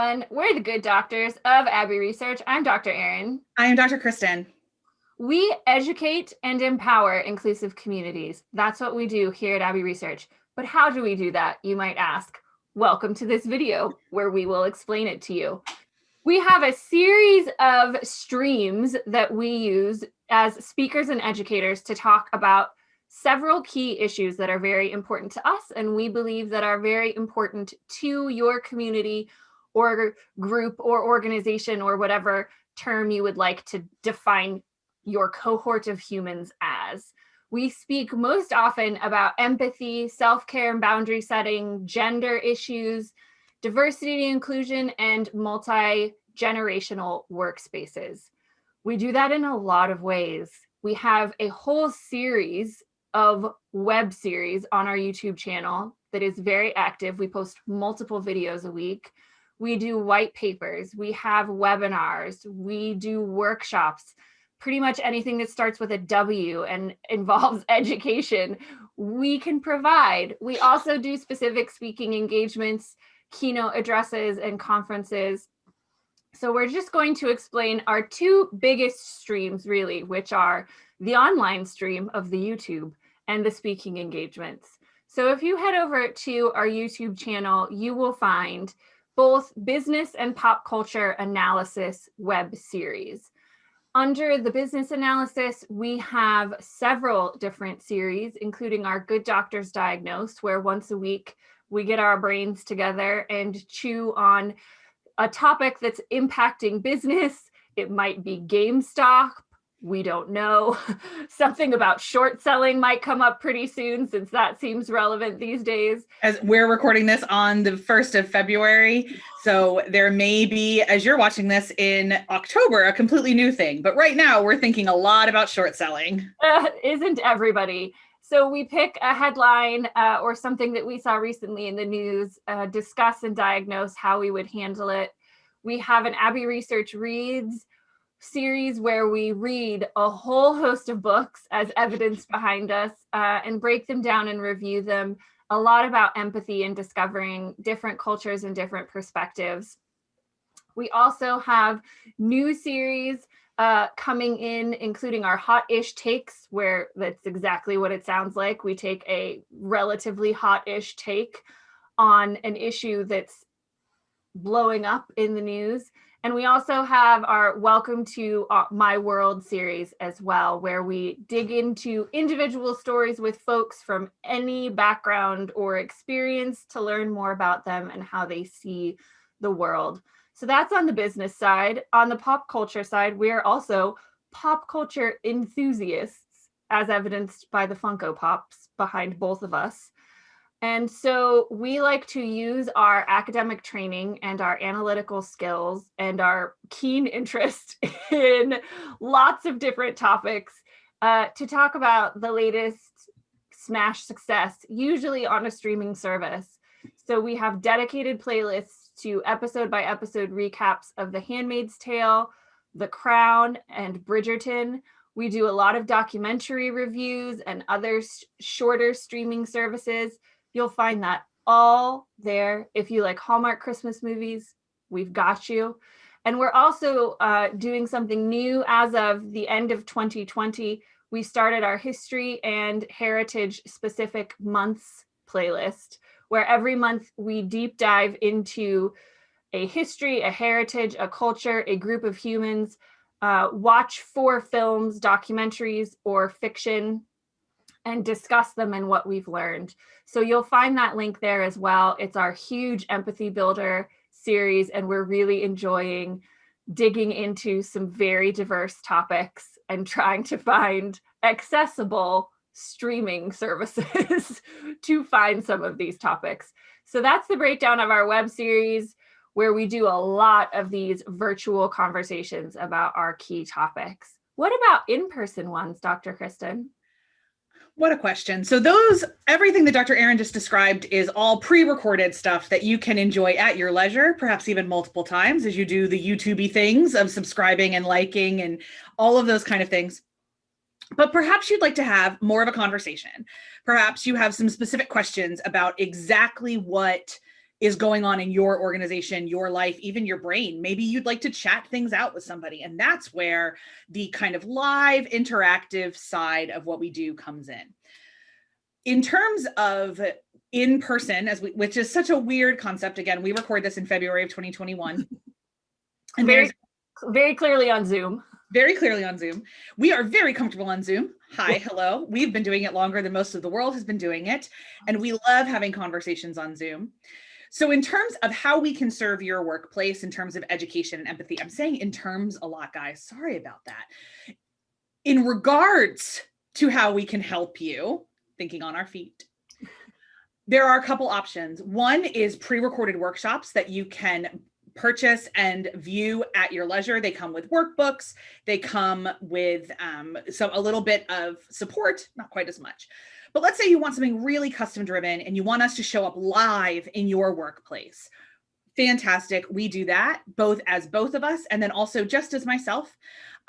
everyone. We're the good doctors of Abbey Research. I'm Dr. Erin. I am Dr. Kristen. We educate and empower inclusive communities. That's what we do here at Abbey Research. But how do we do that, you might ask? Welcome to this video where we will explain it to you. We have a series of streams that we use as speakers and educators to talk about several key issues that are very important to us and we believe that are very important to your community or group or organization or whatever term you would like to define your cohort of humans as. We speak most often about empathy, self-care and boundary setting, gender issues, diversity and inclusion, and multi-generational workspaces. We do that in a lot of ways. We have a whole series of web series on our YouTube channel that is very active. We post multiple videos a week. We do white papers. We have webinars. We do workshops. Pretty much anything that starts with a W and involves education, we can provide. We also do specific speaking engagements, keynote addresses, and conferences. So we're just going to explain our two biggest streams, really, which are the online stream of the YouTube and the speaking engagements. So if you head over to our YouTube channel, you will find both business and pop culture analysis web series. Under the business analysis, we have several different series, including our Good Doctors Diagnose, where once a week we get our brains together and chew on a topic that's impacting business. It might be GameStop. We don't know. Something about short selling might come up pretty soon since that seems relevant these days. As we're recording this on the 1st of February, so there may be, as you're watching this in October, a completely new thing. But right now we're thinking a lot about short selling. Isn't everybody? So we pick a headline or something that we saw recently in the news, discuss and diagnose how we would handle it. We have an Abbey Research Reads series where we read a whole host of books as evidence behind us and break them down and review them. A lot about empathy and discovering different cultures and different perspectives. We also have new series coming in, including our hot-ish takes, where that's exactly what it sounds like. We take a relatively hot-ish take on an issue that's blowing up in the news. And we also have our Welcome to My World series as well, where we dig into individual stories with folks from any background or experience to learn more about them and how they see the world. So that's on the business side. On the pop culture side, we are also pop culture enthusiasts, as evidenced by the Funko Pops behind both of us. And so we like to use our academic training and our analytical skills and our keen interest in lots of different topics to talk about the latest smash success, usually on a streaming service. So we have dedicated playlists to episode by episode recaps of The Handmaid's Tale, The Crown, and Bridgerton. We do a lot of documentary reviews and other shorter streaming services. You'll find that all there. If you like Hallmark Christmas movies, we've got you. And we're also doing something new as of the end of 2020. We started our history and heritage specific months playlist, where every month we deep dive into a history, a heritage, a culture, a group of humans, watch 4 films, documentaries, or fiction, and discuss them and what we've learned. So you'll find that link there as well. It's our huge empathy builder series, and we're really enjoying digging into some very diverse topics and trying to find accessible streaming services to find some of these topics. So that's the breakdown of our web series, where we do a lot of these virtual conversations about our key topics. What about in-person ones, Dr. Kristen? What a question. So everything that Dr. Erin just described is all pre-recorded stuff that you can enjoy at your leisure, perhaps even multiple times as you do the YouTube-y things of subscribing and liking and all of those kind of things. But perhaps you'd like to have more of a conversation. Perhaps you have some specific questions about exactly what is going on in your organization, your life, even your brain. Maybe you'd like to chat things out with somebody. And that's where the kind of live interactive side of what we do comes in. In terms of in person, which is such a weird concept. Again, we record this in February of 2021. And very clearly on Zoom. Very clearly on Zoom. We are very comfortable on Zoom. Hi, hello. We've been doing it longer than most of the world has been doing it. And we love having conversations on Zoom. So in terms of how we can serve your workplace in terms of education and empathy, I'm saying in terms a lot, guys. Sorry about that. In regards to how we can help you, thinking on our feet, there are a couple options. One is pre-recorded workshops that you can purchase and view at your leisure. They come with workbooks. They come with a little bit of support, not quite as much. But let's say you want something really custom driven and you want us to show up live in your workplace. Fantastic. We do that both of us and then also just as myself.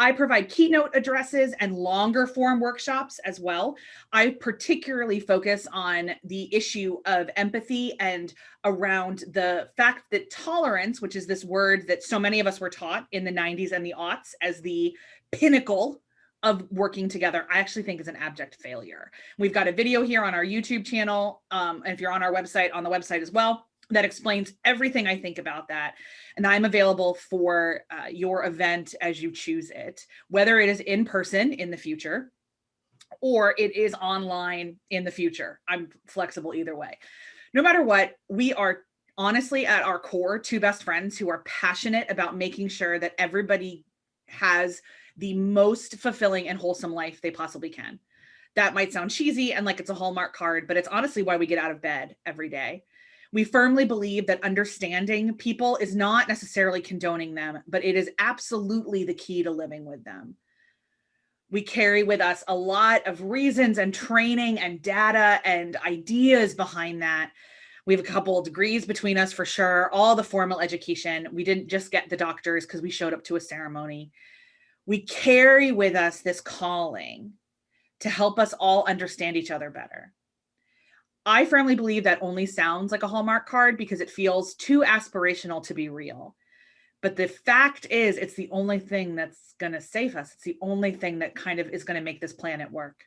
I provide keynote addresses and longer form workshops as well. I particularly focus on the issue of empathy and around the fact that tolerance, which is this word that so many of us were taught in the 90s and the aughts as the pinnacle of working together, I actually think is an abject failure. We've got a video here on our YouTube channel. And if you're on our website, on the website as well, that explains everything I think about that. And I'm available for your event as you choose it, whether it is in person in the future or it is online in the future. I'm flexible either way. No matter what, we are honestly at our core two best friends who are passionate about making sure that everybody has the most fulfilling and wholesome life they possibly can. That might sound cheesy and like it's a Hallmark card, but it's honestly why we get out of bed every day. We firmly believe that understanding people is not necessarily condoning them, but it is absolutely the key to living with them. We carry with us a lot of reasons and training and data and ideas behind that. We have a couple of degrees between us for sure, all the formal education. We didn't just get the doctors because we showed up to a ceremony. We carry with us this calling to help us all understand each other better. I firmly believe that only sounds like a Hallmark card because it feels too aspirational to be real. But the fact is, it's the only thing that's going to save us. It's the only thing that kind of is going to make this planet work.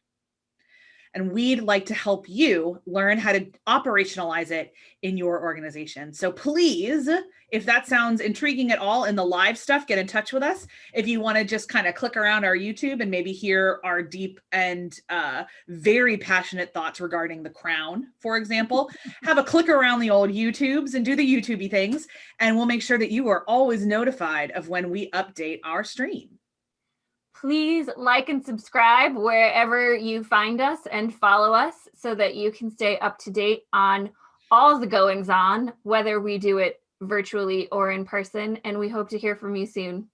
And we'd like to help you learn how to operationalize it in your organization. So please, if that sounds intriguing at all in the live stuff, get in touch with us. If you want to just kind of click around our YouTube and maybe hear our deep and very passionate thoughts regarding the crown, for example, have a click around the old YouTubes and do the YouTubey things. And we'll make sure that you are always notified of when we update our stream. Please like and subscribe wherever you find us and follow us so that you can stay up to date on all the goings on, whether we do it virtually or in person. And we hope to hear from you soon.